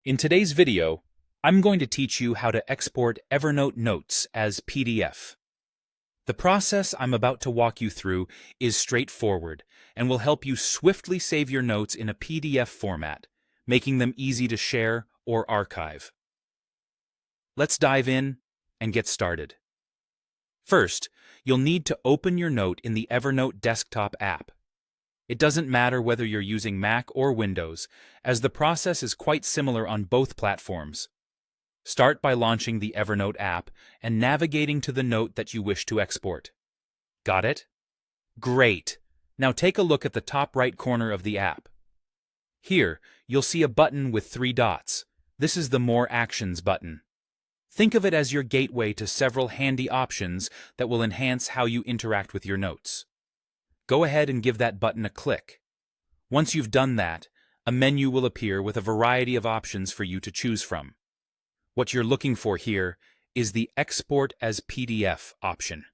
In today's video, I'm going to teach you how to export Evernote notes as PDF. The process I'm about to walk you through is straightforward and will help you swiftly save your notes in a PDF format, making them easy to share or archive. Let's dive in and get started. First, you'll need to open your note in the Evernote desktop app. It doesn't matter whether you're using Mac or Windows, as the process is quite similar on both platforms. Start by launching the Evernote app and navigating to the note that you wish to export. Got it? Great! Now take a look at the top right corner of the app. Here, you'll see a button with 3 dots. This is the More Actions button. Think of it as your gateway to several handy options that will enhance how you interact with your notes. Go ahead and give that button a click. Once you've done that, a menu will appear with a variety of options for you to choose from. What you're looking for here is the Export as PDF option.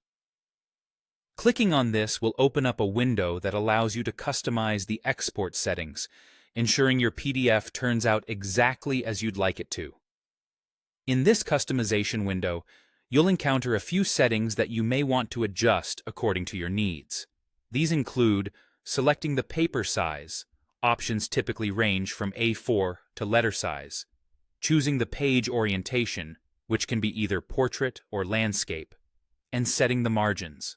Clicking on this will open up a window that allows you to customize the export settings, ensuring your PDF turns out exactly as you'd like it to. In this customization window, you'll encounter a few settings that you may want to adjust according to your needs. These include selecting the paper size. Options typically range from A4 to letter size. Choosing the page orientation, which can be either portrait or landscape, and setting the margins.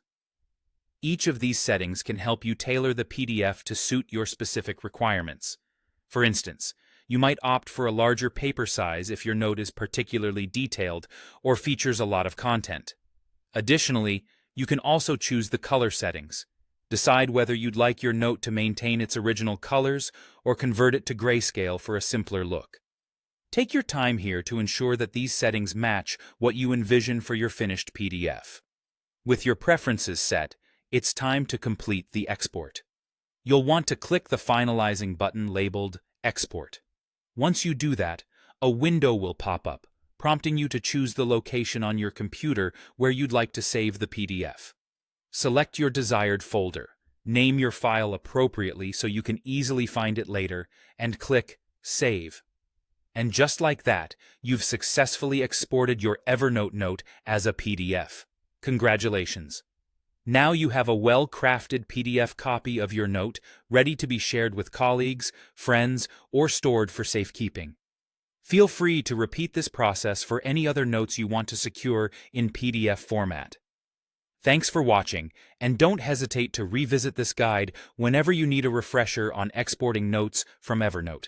Each of these settings can help you tailor the PDF to suit your specific requirements. For instance, you might opt for a larger paper size if your note is particularly detailed or features a lot of content. Additionally, you can also choose the color settings. Decide whether you'd like your note to maintain its original colors or convert it to grayscale for a simpler look. Take your time here to ensure that these settings match what you envision for your finished PDF. With your preferences set, it's time to complete the export. You'll want to click the finalizing button labeled Export. Once you do that, a window will pop up, prompting you to choose the location on your computer where you'd like to save the PDF. Select your desired folder, name your file appropriately so you can easily find it later, and click Save. And just like that, you've successfully exported your Evernote note as a PDF. Congratulations! Now you have a well-crafted PDF copy of your note ready to be shared with colleagues, friends, or stored for safekeeping. Feel free to repeat this process for any other notes you want to secure in PDF format. Thanks for watching, and don't hesitate to revisit this guide whenever you need a refresher on exporting notes from Evernote.